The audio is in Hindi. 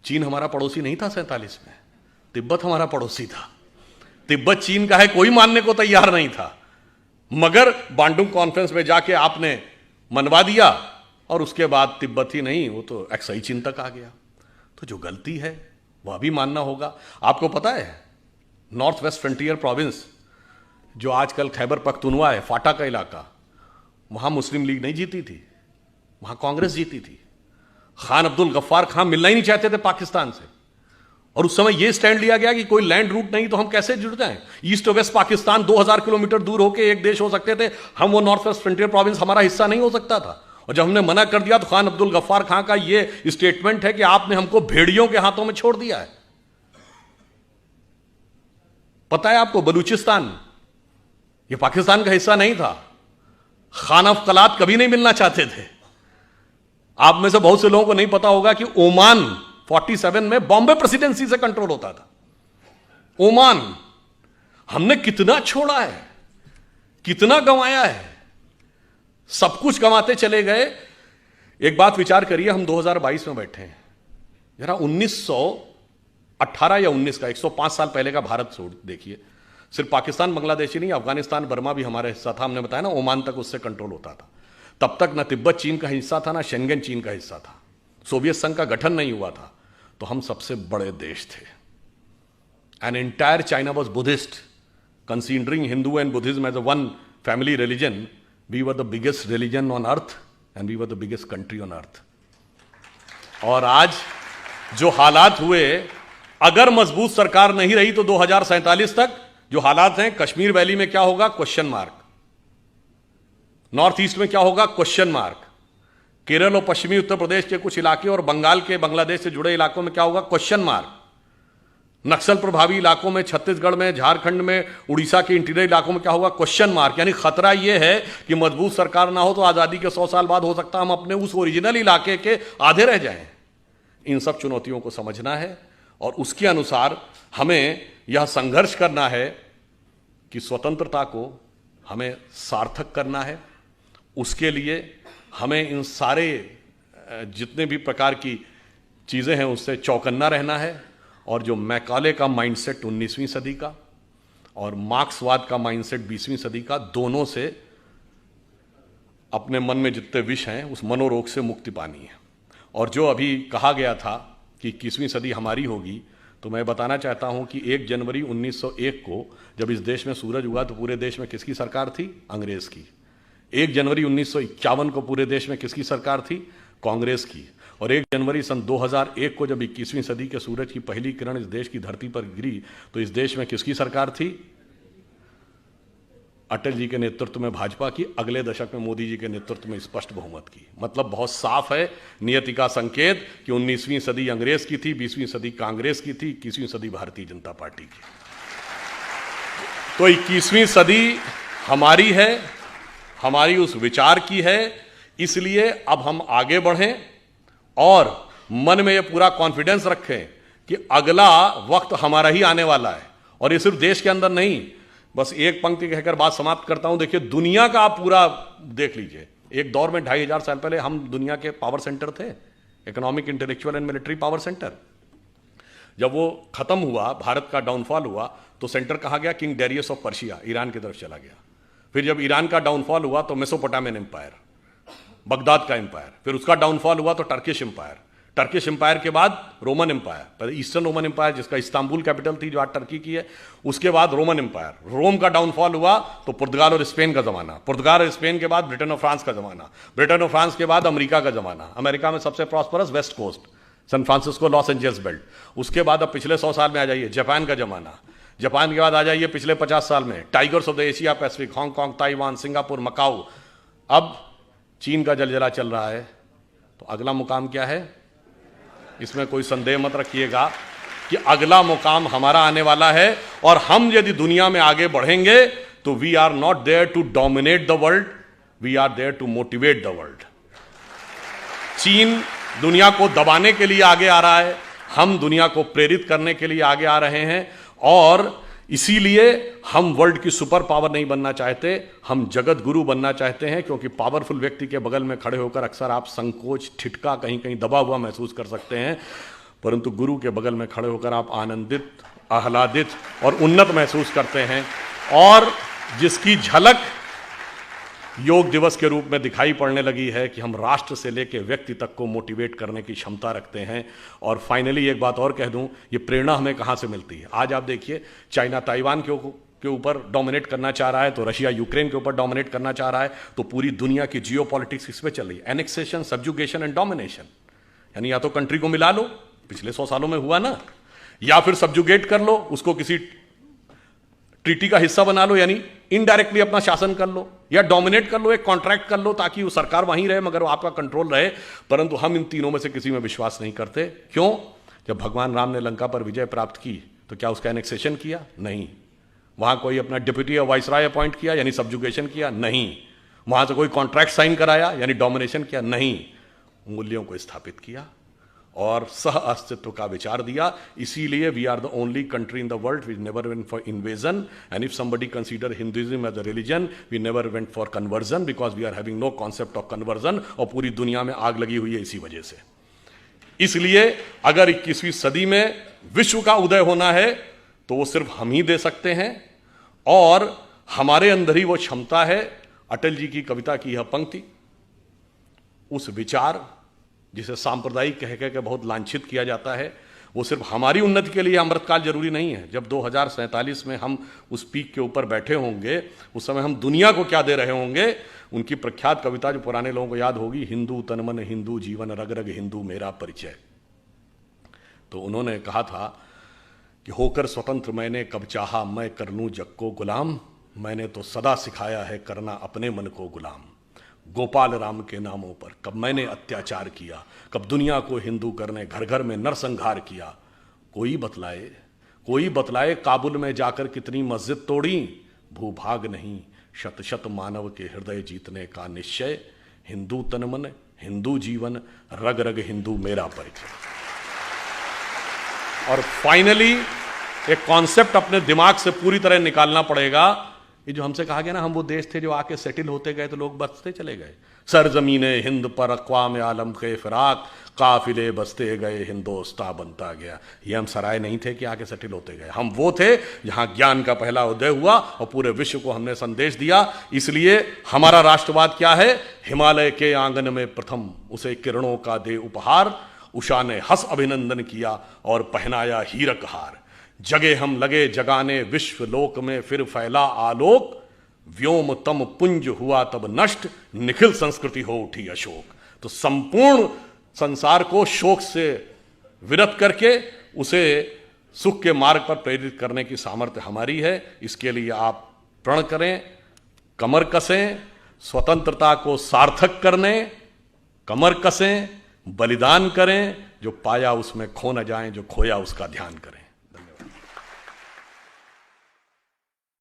चीन हमारा पड़ोसी नहीं था 47 में, तिब्बत हमारा पड़ोसी था। तिब्बत चीन का है कोई मानने को तैयार नहीं था, मगर बांडुंग कॉन्फ्रेंस में जाके आपने मनवा दिया और उसके बाद तिब्बत ही नहीं, वो तो एक्साई चीन तक आ गया। तो जो गलती है वह भी मानना होगा। आपको पता है नॉर्थ वेस्ट फ्रंटियर प्रोविंस जो आजकल खैबर पख्तूनवा है, फाटा का इलाका, वहां मुस्लिम लीग नहीं जीती थी, वहां कांग्रेस जीती थी। खान अब्दुल गफ्फार खान मिलना ही नहीं चाहते थे पाकिस्तान से, और उस समय यह स्टैंड लिया गया कि कोई लैंड रूट नहीं तो हम कैसे जुड़ जाएं। ईस्ट और वेस्ट पाकिस्तान 2000 किलोमीटर दूर होकर एक देश हो सकते थे, हम वो नॉर्थ वेस्ट फ्रंटियर प्रोविंस हमारा हिस्सा नहीं हो सकता था। और जब हमने मना कर दिया तो खान अब्दुल गफ्फार खान का यह स्टेटमेंट है कि आपने हमको भेड़ियों के हाथों में छोड़ दिया है। पता है आपको, बलूचिस्तान यह पाकिस्तान का हिस्सा नहीं था। खान अफ कलात कभी नहीं मिलना चाहते थे। आप में से बहुत से लोगों को नहीं पता होगा कि ओमान 47 में बॉम्बे प्रेसिडेंसी से कंट्रोल होता था। ओमान हमने कितना छोड़ा है, कितना गंवाया है, सब कुछ गंवाते चले गए। एक बात विचार करिए, हम 2022 में बैठे हैं, जरा 1918 या 19 का 105 साल पहले का भारत छोड़ देखिए। सिर्फ पाकिस्तान बांग्लादेश ही नहीं, अफगानिस्तान बर्मा भी हमारा हिस्सा था। हमने बताया ना, ओमान तक उससे कंट्रोल होता था। तब तक ना तिब्बत चीन का हिस्सा था, ना शेंगन चीन का हिस्सा था। सोवियत संघ का गठन नहीं हुआ था, तो हम सबसे बड़े देश थे। An entire China was Buddhist, considering Hindu and Buddhism as a one family religion. We were the biggest religion on earth and we were the biggest country on earth. और आज जो हालात हुए, अगर मजबूत सरकार नहीं रही तो 2047 तक जो हालात हैं, कश्मीर वैली में क्या होगा, क्वेश्चन मार्क। नॉर्थ ईस्ट में क्या होगा, क्वेश्चन मार्क। केरल और पश्चिमी उत्तर प्रदेश के कुछ इलाके और बंगाल के, बांग्लादेश से जुड़े इलाकों में क्या होगा, क्वेश्चन मार्क। नक्सल प्रभावी इलाकों में, छत्तीसगढ़ में, झारखंड में, उड़ीसा के इंटीरियर इलाकों में क्या होगा, क्वेश्चन मार्क। यानी खतरा यह है कि मजबूत सरकार ना हो तो आजादी के 100 साल बाद हो सकता है हम अपने उस ओरिजिनल इलाके के आधे रह जाएं। इन सब चुनौतियों को समझना है और उसके अनुसार हमें यह संघर्ष करना है कि स्वतंत्रता को हमें सार्थक करना है। उसके लिए हमें इन सारे जितने भी प्रकार की चीज़ें हैं उससे चौकन्ना रहना है। और जो मैकाले का माइंडसेट 19वीं सदी का और मार्क्सवाद का माइंडसेट 20वीं सदी का, दोनों से अपने मन में जितने विष हैं उस मनोरोग से मुक्ति पानी है। और जो अभी कहा गया था कि 21वीं सदी हमारी होगी, तो मैं बताना चाहता हूं कि 1 जनवरी 1901 को जब इस देश में सूरज उगा तो पूरे देश में किसकी सरकार थी, अंग्रेज की। 1 जनवरी 1951 को पूरे देश में किसकी सरकार थी, कांग्रेस की। और 1 जनवरी सन 2001 को जब 21वीं सदी के सूरज की पहली किरण इस देश की धरती पर गिरी तो इस देश में किसकी सरकार थी, अटल जी के नेतृत्व में भाजपा की। अगले दशक में मोदी जी के नेतृत्व में स्पष्ट बहुमत की। मतलब बहुत साफ है नियति का संकेत कि 19वीं सदी अंग्रेज की थी, 20वीं सदी कांग्रेस की थी, 21वीं सदी भारतीय जनता पार्टी की। तो 21वीं सदी हमारी है, हमारी उस विचार की है। इसलिए अब हम आगे बढ़ें और मन में यह पूरा कॉन्फिडेंस रखें कि अगला वक्त हमारा ही आने वाला है। और ये सिर्फ देश के अंदर नहीं, बस एक पंक्ति कहकर बात समाप्त करता हूं। देखिए, दुनिया का आप पूरा देख लीजिए। एक दौर में 2500 साल पहले हम दुनिया के पावर सेंटर थे, economic, intellectual and military power centre. जब वो खत्म हुआ, भारत का डाउनफॉल हुआ, तो सेंटर कहा गया king Darius of Persia, Iran की तरफ चला गया। फिर जब ईरान का डाउनफॉल हुआ तो मेसोपोटामियन एम्पायर, बगदाद का एम्पायर। फिर उसका डाउनफॉल हुआ तो टर्किश एम्पायर। टर्किश एम्पायर के बाद रोमन एम्पायर, पहले ईस्टर्न रोमन एम्पायर जिसका इस्तांबुल कैपिटल थी जो आज टर्की की है, उसके बाद रोमन एम्पायर। रोम का डाउनफॉल हुआ तो पुर्तगाल और स्पेन का जमाना। पुर्तगाल और स्पेन के बाद ब्रिटेन और फ्रांस का जमाना। ब्रिटेन और फ्रांस के बाद अमेरिका का जमाना। अमेरिका में सबसे prosperous west coast, San Francisco, Los Angeles belt. उसके बाद अब पिछले 100 साल में आ जाइए, जापान का जमाना। जापान के बाद आ जाइए पिछले 50 साल में tigers of the Asia Pacific, Hong Kong, Taiwan, Singapore, Macau. अब चीन का जलजला चल रहा है। तो अगला मुकाम क्या है, इसमें कोई संदेह मत रखिएगा कि अगला मुकाम हमारा आने वाला है। और हम यदि दुनिया में आगे बढ़ेंगे तो we are not there to dominate the world, we are there to motivate the world. चीन दुनिया को दबाने के लिए आगे आ रहा है, हम दुनिया को प्रेरित करने के लिए आगे आ रहे हैं। और इसीलिए हम वर्ल्ड की सुपर पावर नहीं बनना चाहते, हम जगत गुरु बनना चाहते हैं। क्योंकि पावरफुल व्यक्ति के बगल में खड़े होकर अक्सर आप संकोच, ठिठका, कहीं कहीं दबा हुआ महसूस कर सकते हैं। परंतु गुरु के बगल में खड़े होकर आप आनंदित, आह्लादित और उन्नत महसूस करते हैं, और जिसकी झलक योग दिवस के रूप में दिखाई पड़ने लगी है कि हम राष्ट्र से लेकर व्यक्ति तक को मोटिवेट करने की क्षमता रखते हैं। और फाइनली एक बात और कह दूं, ये प्रेरणा हमें कहां से मिलती है? आज आप देखिए, चाइना ताइवान के ऊपर डोमिनेट करना चाह रहा है, तो रशिया यूक्रेन के ऊपर डोमिनेट करना चाह रहा है, तो पूरी दुनिया की जियोपॉलिटिक्स इस पे चल रही है, एनेक्सेशन, सब्जुगेशन एंड डोमिनेशन। यानी या तो कंट्री को मिला लो, पिछले 100 सालों में हुआ ना, या फिर सब्जुगेट कर लो, उसको किसी ट्रीटी का हिस्सा बना लो, यानी इनडायरेक्टली अपना शासन कर लो, या डोमिनेट कर लो, एक कॉन्ट्रैक्ट कर लो ताकि वो सरकार वहीं रहे मगर वो आपका कंट्रोल रहे। परंतु हम इन तीनों में से किसी में विश्वास नहीं करते। क्यों? जब भगवान राम ने लंका पर विजय प्राप्त की तो क्या उसका एनेक्सेशन किया? नहीं। वहां कोई अपना डिप्टी या वाइसराय अपॉइंट किया, यानी सब्जुगेशन किया? नहीं। वहां से कोई कॉन्ट्रैक्ट साइन कराया, यानी डोमिनेशन किया? नहीं। मूल्यों को स्थापित किया और सह अस्तित्व का विचार दिया। इसीलिए we are the only country in the world we never went for invasion, and if somebody consider Hinduism as a religion, we never went for conversion, because we are having no concept of conversion. और पूरी दुनिया में आग लगी हुई है इसी वजह से। इसलिए अगर 21वीं सदी में विश्व का उदय होना है तो वो सिर्फ हम ही दे सकते हैं, और हमारे अंदर ही वो क्षमता है। अटल जी की कविता की यह पंक्ति, उस विचार जिसे सांप्रदायिक कह के बहुत लांछित किया जाता है, वो सिर्फ हमारी उन्नति के लिए अमृतकाल जरूरी नहीं है। जब 2047 में हम उस पीक के ऊपर बैठे होंगे, उस समय हम दुनिया को क्या दे रहे होंगे? उनकी प्रख्यात कविता जो पुराने लोगों को याद होगी, हिंदू तन मन हिंदू जीवन, रग रग हिंदू मेरा परिचय। तो उन्होंने कहा था कि होकर स्वतंत्र मैंने कब चाहा मैं कर लूं जग को गुलाम, मैंने तो सदा सिखाया है करना अपने मन को गुलाम। गोपाल राम के नामों पर कब मैंने अत्याचार किया, कब दुनिया को हिंदू करने घर घर में नरसंहार किया। कोई बतलाए काबुल में जाकर कितनी मस्जिद तोड़ी, भूभाग नहीं शत शत मानव के हृदय जीतने का निश्चय। हिंदू तन मन हिंदू जीवन, रग रग हिंदू मेरा परिचय। और फाइनली एक कॉन्सेप्ट अपने दिमाग से पूरी तरह निकालना पड़ेगा। ये जो हमसे कहा गया ना, हम वो देश थे जो आके सेटल होते गए तो लोग बसते चले गए। सरजमीने हिंद पर अक़वाम आलम के फिराक, काफिले बसते गए हिंदोस्तां बनता गया। ये हम सराय नहीं थे कि आके सेटल होते गए, हम वो थे जहां ज्ञान का पहला उदय हुआ और पूरे विश्व को हमने संदेश दिया। इसलिए हमारा राष्ट्रवाद क्या है? हिमालय के आंगन में प्रथम उसे किरणों का दे उपहार, उषा ने हंस अभिनंदन किया और पहनाया हीरक हार। जगे हम लगे जगाने विश्व लोक में फिर फैला आलोक, व्योम तम पुंज हुआ तब नष्ट, निखिल संस्कृति हो उठी अशोक। तो संपूर्ण संसार को शोक से विरत करके उसे सुख के मार्ग पर प्रेरित करने की सामर्थ्य हमारी है। इसके लिए आप प्रण करें, कमर कसें, स्वतंत्रता को सार्थक करने कमर कसें, बलिदान करें, जो पाया उसमें खो न जाएं, जो खोया उसका ध्यान करें।